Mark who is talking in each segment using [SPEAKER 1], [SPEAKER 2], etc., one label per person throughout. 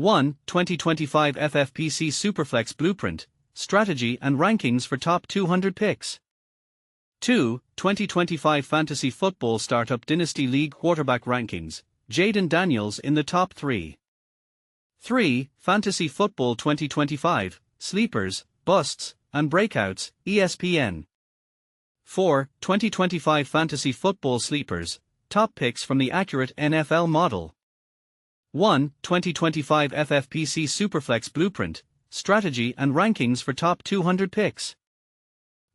[SPEAKER 1] 1. 2025 FFPC Superflex Blueprint, Strategy and Rankings for Top 200 Picks. 2. 2025 Fantasy Football Startup Dynasty League Quarterback Rankings, Jayden Daniels in the top 3. 3. Fantasy Football 2025, Sleepers, Busts, and Breakouts, ESPN. 4. 2025 Fantasy Football Sleepers, Top Picks from the Accurate NFL Model. 1. 2025 FFPC Superflex Blueprint, Strategy and Rankings for Top 200 Picks.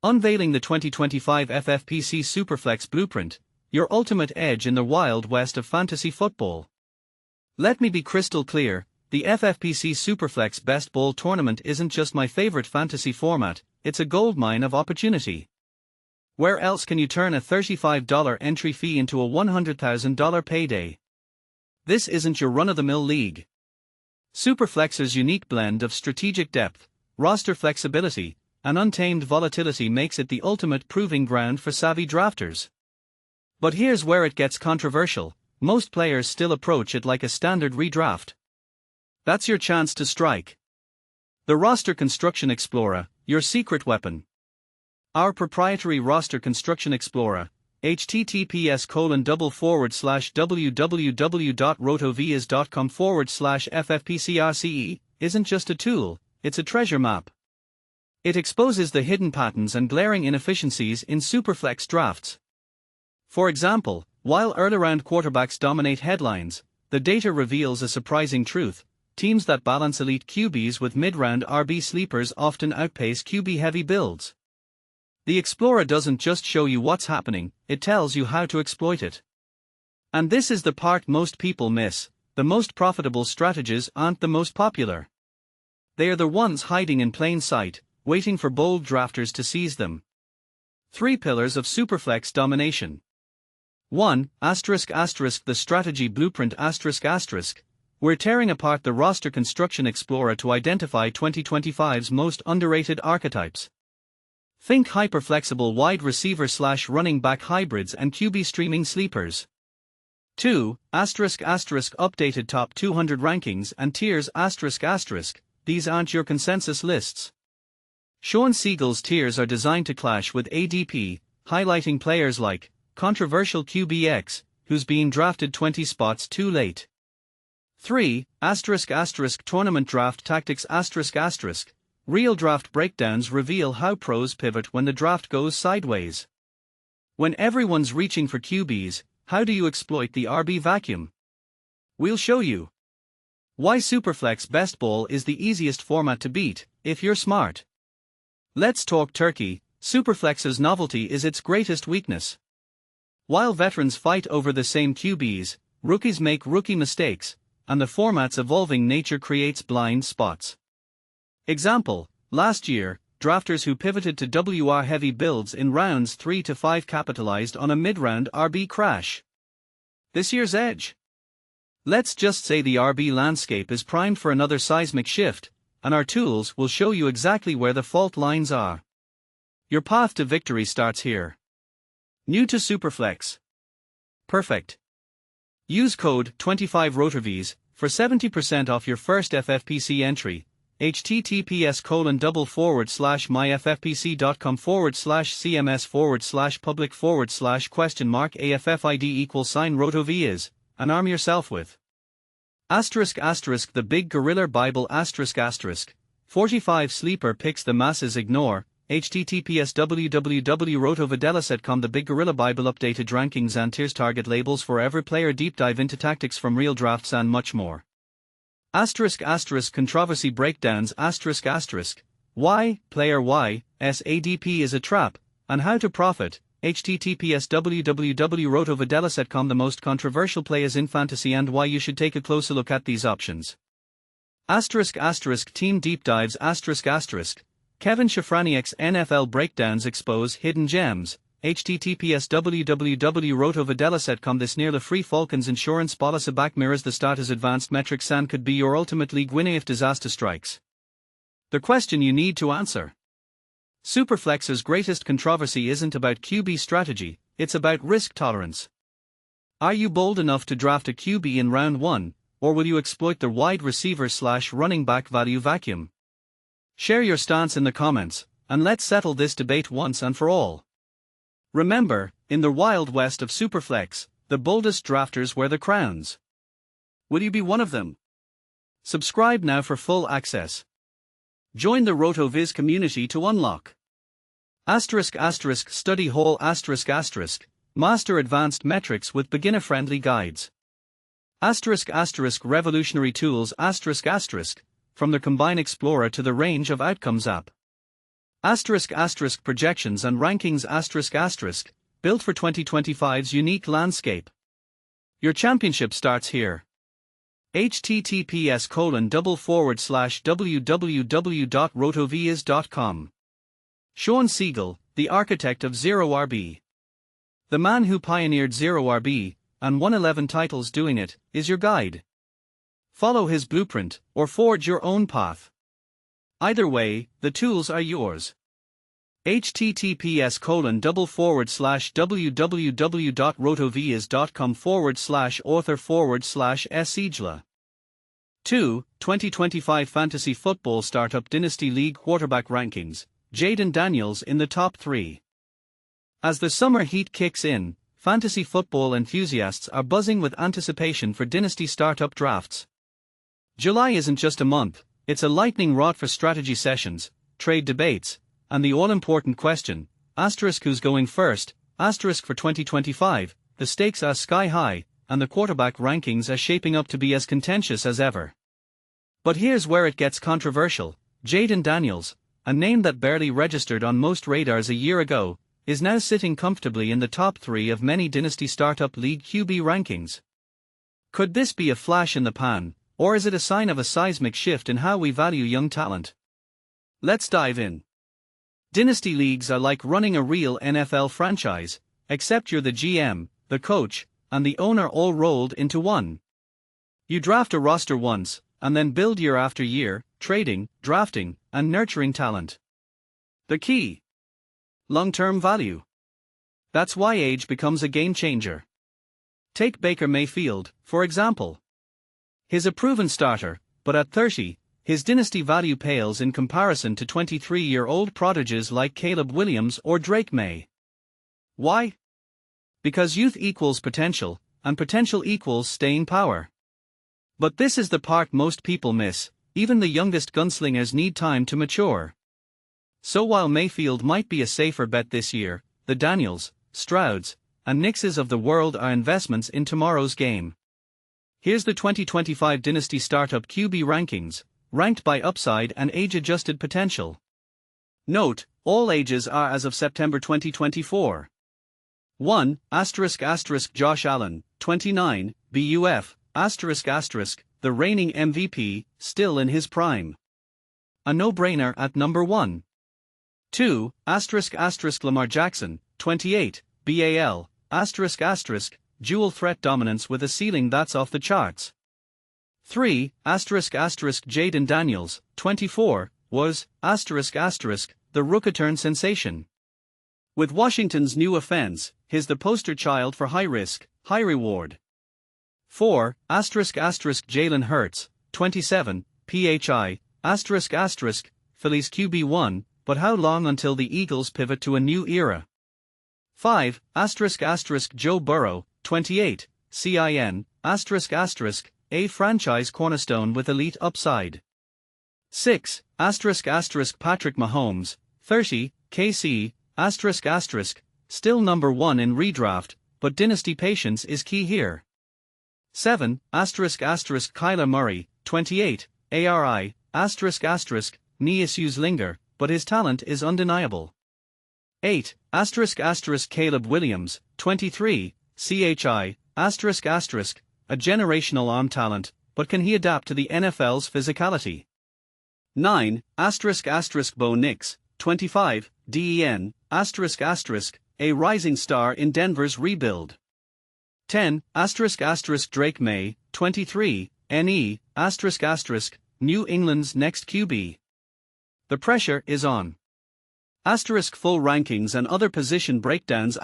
[SPEAKER 1] Unveiling the 2025 FFPC Superflex Blueprint, your ultimate edge in the Wild West of fantasy football. Let me be crystal clear, the FFPC Superflex Best Ball Tournament isn't just my favorite fantasy format, it's a goldmine of opportunity. Where else can you turn a $35 entry fee into a $100,000 payday? This isn't your run-of-the-mill league. Superflex's unique blend of strategic depth, roster flexibility, and untamed volatility makes it the ultimate proving ground for savvy drafters. But here's where it gets controversial, most players still approach it like a standard redraft. That's your chance to strike. The Roster Construction Explorer, your secret weapon. Our proprietary Roster Construction Explorer, https://www.rotoviz.com/FFPCRCE, isn't just a tool, it's a treasure map. It exposes the hidden patterns and glaring inefficiencies in Superflex drafts. For example, while early-round quarterbacks dominate headlines, the data reveals a surprising truth: teams that balance elite QBs with mid-round RB sleepers often outpace QB-heavy builds. The Explorer doesn't just show you what's happening, it tells you how to exploit it. And this is the part most people miss: the most profitable strategies aren't the most popular. They are the ones hiding in plain sight, waiting for bold drafters to seize them. 3 Pillars of Superflex Domination. 1. The Strategy Blueprint ***. We're tearing apart the Roster Construction Explorer to identify 2025's most underrated archetypes. Think hyper-flexible wide receiver/running back hybrids and QB streaming sleepers. 2. Updated top 200 rankings and tiers ***. These aren't your consensus lists. Shawn Siegele's tiers are designed to clash with ADP, highlighting players like controversial QBX, who's being drafted 20 spots too late. 3. Tournament Draft Tactics ***. Real draft breakdowns reveal how pros pivot when the draft goes sideways. When everyone's reaching for QBs, how do you exploit the RB vacuum? We'll show you. Why Superflex Best Ball is the easiest format to beat, if you're smart. Let's talk turkey. Superflex's novelty is its greatest weakness. While veterans fight over the same QBs, rookies make rookie mistakes, and the format's evolving nature creates blind spots. Example: last year, drafters who pivoted to WR-heavy builds in rounds 3 to 5 capitalized on a mid-round RB crash. This year's edge? Let's just say the RB landscape is primed for another seismic shift, and our tools will show you exactly where the fault lines are. Your path to victory starts here. New to Superflex? Perfect. Use code 25RotoViz for 70% off your first FFPC entry. https://myffpc.com/cms/public/AFFID =RotoViz, and arm yourself with ***the Big Gorilla Bible ***. 45 sleeper picks the masses ignore. https://www.rotoviz.com The Big Gorilla Bible updated rankings and tiers, target labels for every player, deep dive into tactics from real drafts and much more. Controversy breakdowns ***. Why, player Y, SADP is a trap, and how to profit. https://www.rotoviz.com The most controversial players in fantasy and why you should take a closer look at these options. Team deep dives ***. Kevin Shafraniak's NFL breakdowns expose hidden gems. https://www.rotoviz.com This nearly free Falcons insurance policy back mirrors the starter's advanced metrics and could be your ultimate league winner if disaster strikes. The question you need to answer. Superflex's greatest controversy isn't about QB strategy, it's about risk tolerance. Are you bold enough to draft a QB in round 1, or will you exploit the wide receiver/running back value vacuum? Share your stance in the comments, and let's settle this debate once and for all. Remember, in the wild west of Superflex, the boldest drafters wear the crowns. Will you be one of them? Subscribe now for full access. Join the RotoViz community to unlock *** study hall ***, master advanced metrics with beginner-friendly guides. *** revolutionary tools ***, from the Combine Explorer to the Range of Outcomes app. *** projections and rankings ***, built for 2025's unique landscape. Your championship starts here. https://www.rotoviz.com. Shawn Siegele, the architect of Zero RB. The man who pioneered Zero RB, and won 11 titles doing it, is your guide. Follow his blueprint, or forge your own path. Either way, the tools are yours. https://www.rotoviz.com/author/Siegele. 2. 2025 Fantasy Football Startup Dynasty League Quarterback Rankings, Jayden Daniels in the top 3. As the summer heat kicks in, fantasy football enthusiasts are buzzing with anticipation for Dynasty startup drafts. July isn't just a month, it's a lightning rod for strategy sessions, trade debates, and the all-important question, who's going first, for 2025, the stakes are sky high, and the quarterback rankings are shaping up to be as contentious as ever. But here's where it gets controversial. Jayden Daniels, a name that barely registered on most radars a year ago, is now sitting comfortably in the top 3 of many Dynasty Startup League QB rankings. Could this be a flash in the pan, or is it a sign of a seismic shift in how we value young talent? Let's dive in. Dynasty leagues are like running a real NFL franchise, except you're the GM, the coach, and the owner all rolled into one. You draft a roster once, and then build year after year, trading, drafting, and nurturing talent. The key: long-term value. That's why age becomes a game changer. Take Baker Mayfield, for example. He's a proven starter, but at 30, his dynasty value pales in comparison to 23-year-old prodigies like Caleb Williams or Drake May. Why? Because youth equals potential, and potential equals staying power. But this is the part most people miss: even the youngest gunslingers need time to mature. So while Mayfield might be a safer bet this year, the Daniels, Strouds, and Nixes of the world are investments in tomorrow's game. Here's the 2025 Dynasty Startup QB rankings, ranked by upside and age-adjusted potential. Note, all ages are as of September 2024. 1. *** Josh Allen, 29, BUF, ***, the reigning MVP, still in his prime. A no-brainer at number 1. 2. *** Lamar Jackson, 28, BAL, ***, dual threat dominance with a ceiling that's off the charts. 3. *** Jayden Daniels, 24, was, the rookie-turn sensation. With Washington's new offense, he's the poster child for high risk, high reward. 4. *** Jalen Hurts, 27, PHI, Phillies QB1, but how long until the Eagles pivot to a new era? 5. *** Joe Burrow, 28, CIN, a franchise cornerstone with elite upside. 6. *** Patrick Mahomes, 30, KC, still number 1 in redraft, but dynasty patience is key here. 7. *** Kyler Murray, 28, ARI, knee issues linger, but his talent is undeniable. 8. *** Caleb Williams, 23, CHI, a generational arm talent, but can he adapt to the NFL's physicality? 9. *** Bo Nix, 25, DEN, a rising star in Denver's rebuild. 10. *** Drake May, 23, NE, New England's next QB. The pressure is on. Full rankings and other position breakdowns ***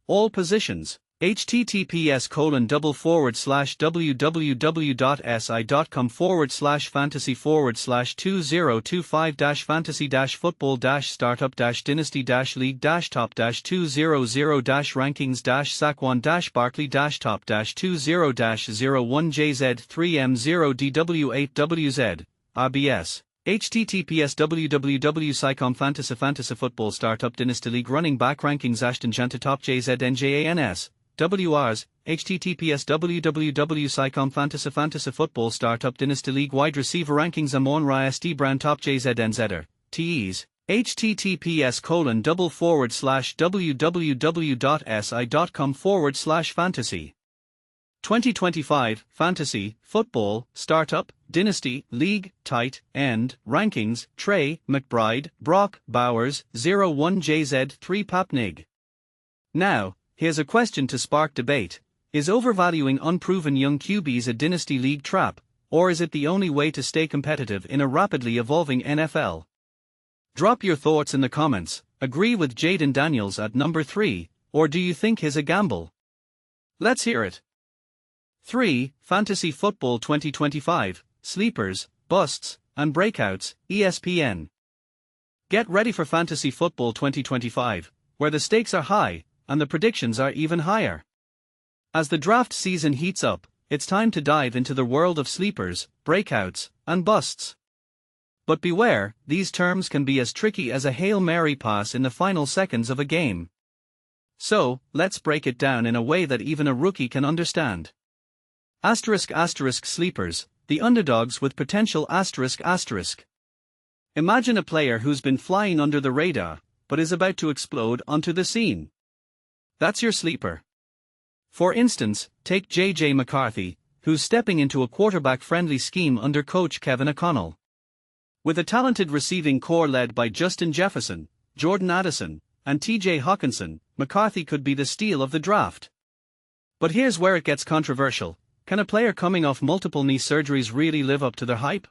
[SPEAKER 1] all positions. https://www.si.com/fantasy/20255fantasy-football-startup-dynasty-league-top-200-205-Fantasy-4/2000-rankings/Saquon-Barkley-top-20001JZ3M0DW8WZ https://www.psycom-fantasy-football startup dynasty league running back rankings Ashton Janta top JZNJANS WRs https://www.psycom-fantasy-football startup dynasty league wide receiver rankings Amon Ra SD Brown top JZNZer TEs https://www.si.com/fantasy 2025 Fantasy Football Startup Dynasty League Tight End Rankings Trey McBride Brock Bowers 01JZ3 Papnig. Now, here's a question to spark debate. Is overvaluing unproven young QBs a Dynasty League trap, or is it the only way to stay competitive in a rapidly evolving NFL? Drop your thoughts in the comments. Agree with Jayden Daniels at number 3, or do you think he's a gamble? Let's hear it. 3. Fantasy Football 2025, Sleepers, Busts, and Breakouts, ESPN. Get ready for Fantasy Football 2025, where the stakes are high, and the predictions are even higher. As the draft season heats up, it's time to dive into the world of sleepers, breakouts, and busts. But beware, these terms can be as tricky as a Hail Mary pass in the final seconds of a game. So, let's break it down in a way that even a rookie can understand. Sleepers, the underdogs with potential ***. Imagine a player who's been flying under the radar, but is about to explode onto the scene. That's your sleeper. For instance, take J.J. McCarthy, who's stepping into a quarterback-friendly scheme under coach Kevin O'Connell. With a talented receiving core led by Justin Jefferson, Jordan Addison, and T.J. Hawkinson, McCarthy could be the steal of the draft. But here's where it gets controversial. Can a player coming off multiple knee surgeries really live up to their hype?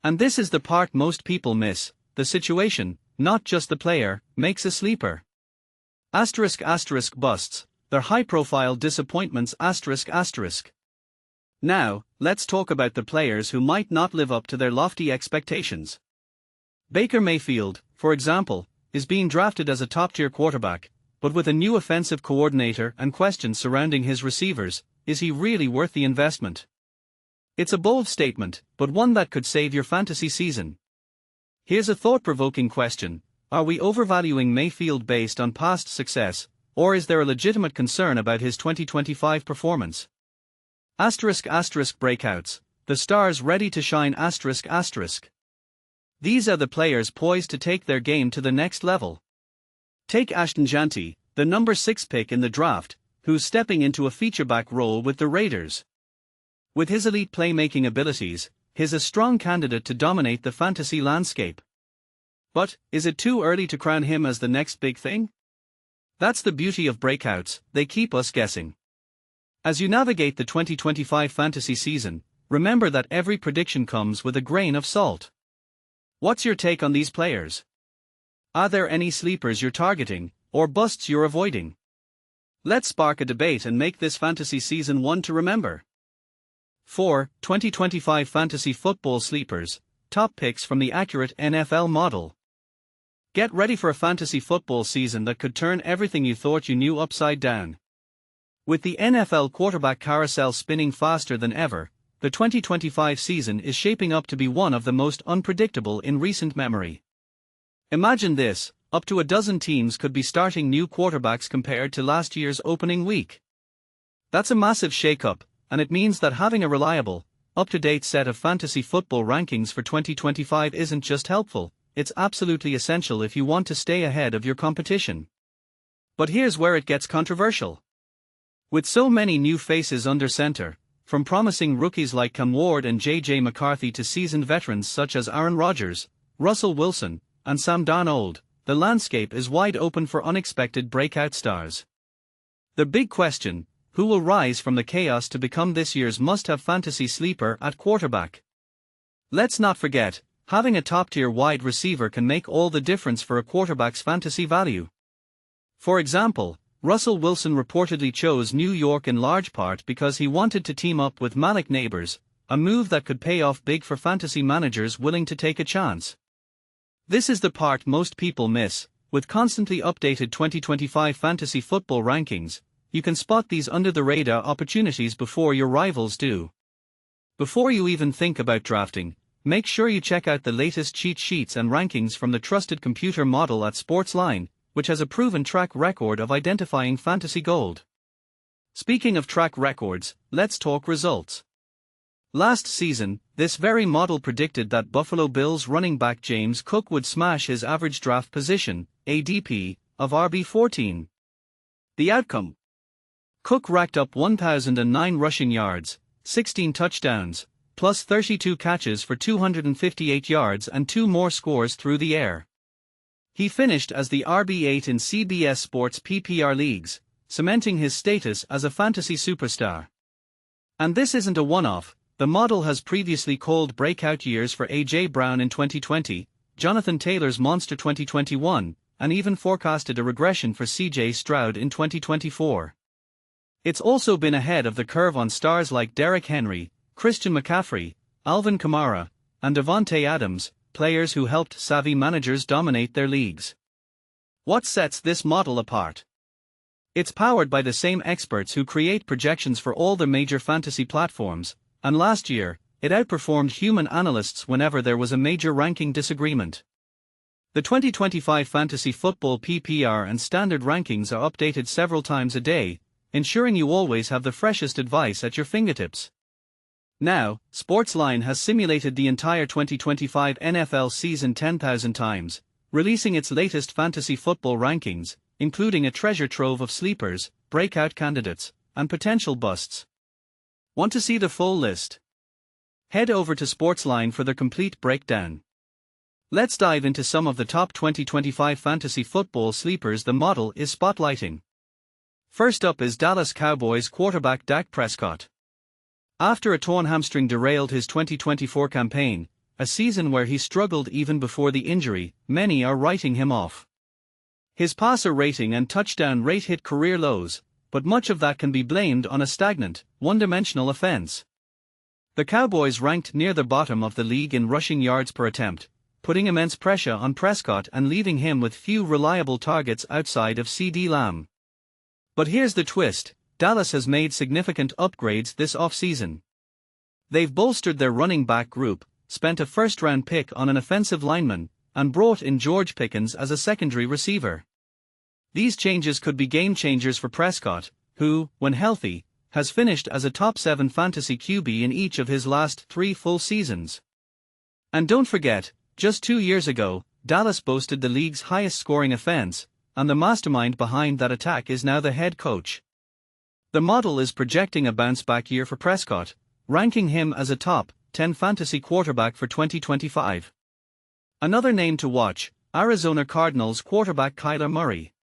[SPEAKER 1] And this is the part most people miss: the situation, not just the player, makes a sleeper. Busts, they're high-profile disappointments. Now, let's talk about the players who might not live up to their lofty expectations. Baker Mayfield, for example, is being drafted as a top-tier quarterback, but with a new offensive coordinator and questions surrounding his receivers, is he really worth the investment? It's a bold statement, but one that could save your fantasy season. Here's a thought-provoking question: are we overvaluing Mayfield based on past success, or is there a legitimate concern about his 2025 performance? Breakouts, the stars ready to shine. These are the players poised to take their game to the next level. Take Ashton Janta, the number 6 pick in the draft, who's stepping into a featureback role with the Raiders. With his elite playmaking abilities, he's a strong candidate to dominate the fantasy landscape. But, is it too early to crown him as the next big thing? That's the beauty of breakouts, they keep us guessing. As you navigate the 2025 fantasy season, remember that every prediction comes with a grain of salt. What's your take on these players? Are there any sleepers you're targeting, or busts you're avoiding? Let's spark a debate and make this fantasy season one to remember. 4. 2025 Fantasy Football Sleepers, top picks from the accurate NFL model. Get ready for a fantasy football season that could turn everything you thought you knew upside down. With the NFL quarterback carousel spinning faster than ever, the 2025 season is shaping up to be one of the most unpredictable in recent memory. Imagine this: up to a dozen teams could be starting new quarterbacks compared to last year's opening week. That's a massive shakeup, and it means that having a reliable, up-to-date set of fantasy football rankings for 2025 isn't just helpful, it's absolutely essential if you want to stay ahead of your competition. But here's where it gets controversial. With so many new faces under center, from promising rookies like Cam Ward and J.J. McCarthy to seasoned veterans such as Aaron Rodgers, Russell Wilson, and Sam Darnold, the landscape is wide open for unexpected breakout stars. The big question: who will rise from the chaos to become this year's must-have fantasy sleeper at quarterback? Let's not forget, having a top-tier wide receiver can make all the difference for a quarterback's fantasy value. For example, Russell Wilson reportedly chose New York in large part because he wanted to team up with Malik Neighbors, a move that could pay off big for fantasy managers willing to take a chance. This is the part most people miss. With constantly updated 2025 fantasy football rankings, you can spot these under-the-radar opportunities before your rivals do. Before you even think about drafting, make sure you check out the latest cheat sheets and rankings from the trusted computer model at Sportsline, which has a proven track record of identifying fantasy gold. Speaking of track records, let's talk results. Last season, this very model predicted that Buffalo Bills running back James Cook would smash his average draft position, ADP, of RB14. The outcome? Cook racked up 1,009 rushing yards, 16 touchdowns, plus 32 catches for 258 yards and 2 more scores through the air. He finished as the RB8 in CBS Sports PPR leagues, cementing his status as a fantasy superstar. And this isn't a one-off. The model has previously called breakout years for A.J. Brown in 2020, Jonathan Taylor's monster 2021, and even forecasted a regression for C.J. Stroud in 2024. It's also been ahead of the curve on stars like Derrick Henry, Christian McCaffrey, Alvin Kamara, and Davante Adams, players who helped savvy managers dominate their leagues. What sets this model apart? It's powered by the same experts who create projections for all the major fantasy platforms, and last year, it outperformed human analysts whenever there was a major ranking disagreement. The 2025 fantasy football PPR and standard rankings are updated several times a day, ensuring you always have the freshest advice at your fingertips. Now, Sportsline has simulated the entire 2025 NFL season 10,000 times, releasing its latest fantasy football rankings, including a treasure trove of sleepers, breakout candidates, and potential busts. Want to see the full list? Head over to Sportsline for the complete breakdown. Let's dive into some of the top 2025 fantasy football sleepers the model is spotlighting. First up is Dallas Cowboys quarterback Dak Prescott. After a torn hamstring derailed his 2024 campaign, a season where he struggled even before the injury, many are writing him off. His passer rating and touchdown rate hit career lows, but much of that can be blamed on a stagnant, one-dimensional offense. The Cowboys ranked near the bottom of the league in rushing yards per attempt, putting immense pressure on Prescott and leaving him with few reliable targets outside of CeeDee Lamb. But here's the twist: Dallas has made significant upgrades this offseason. They've bolstered their running back group, spent a first-round pick on an offensive lineman, and brought in George Pickens as a secondary receiver. These changes could be game-changers for Prescott, who, when healthy, has finished as a top-7 fantasy QB in each of his last 3 full seasons. And don't forget, just 2 years ago, Dallas boasted the league's highest-scoring offense, and the mastermind behind that attack is now the head coach. The model is projecting a bounce-back year for Prescott, ranking him as a top 10 fantasy quarterback for 2025. Another name to watch, Arizona Cardinals quarterback Kyler Murray.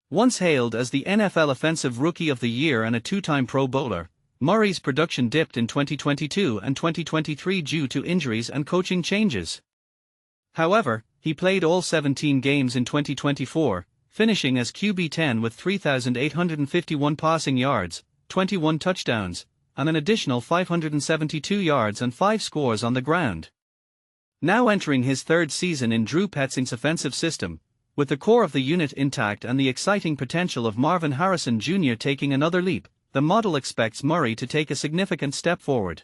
[SPEAKER 1] Once hailed as the NFL Offensive Rookie of the Year and a 2-time Pro Bowler, Murray's production dipped in 2022 and 2023 due to injuries and coaching changes. However, he played all 17 games in 2024, finishing as QB10 with 3,851 passing yards, 21 touchdowns, and an additional 572 yards and 5 scores on the ground. Now entering his 3rd season in Drew Petzing's offensive system, with the core of the unit intact and the exciting potential of Marvin Harrison Jr. taking another leap, the model expects Murray to take a significant step forward.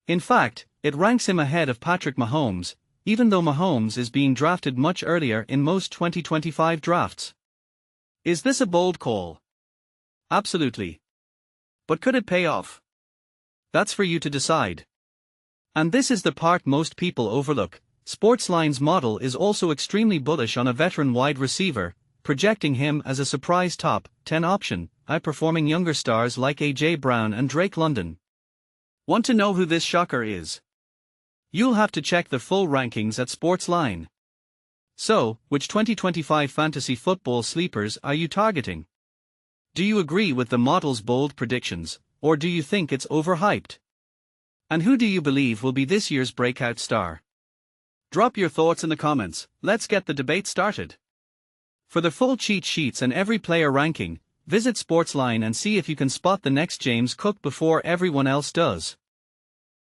[SPEAKER 1] In fact, it ranks him ahead of Patrick Mahomes, even though Mahomes is being drafted much earlier in most 2025 drafts. Is this a bold call? Absolutely. But could it pay off? That's for you to decide. And this is the part most people overlook. Sportsline's model is also extremely bullish on a veteran wide receiver, projecting him as a surprise top 10 option, outperforming younger stars like A.J. Brown and Drake London. Want to know who this shocker is? You'll have to check the full rankings at Sportsline. So, which 2025 fantasy football sleepers are you targeting? Do you agree with the model's bold predictions, or do you think it's overhyped? And who do you believe will be this year's breakout star? Drop your thoughts in the comments. Let's get the debate started. For the full cheat sheets and every player ranking, visit Sportsline and see if you can spot the next James Cook before everyone else does.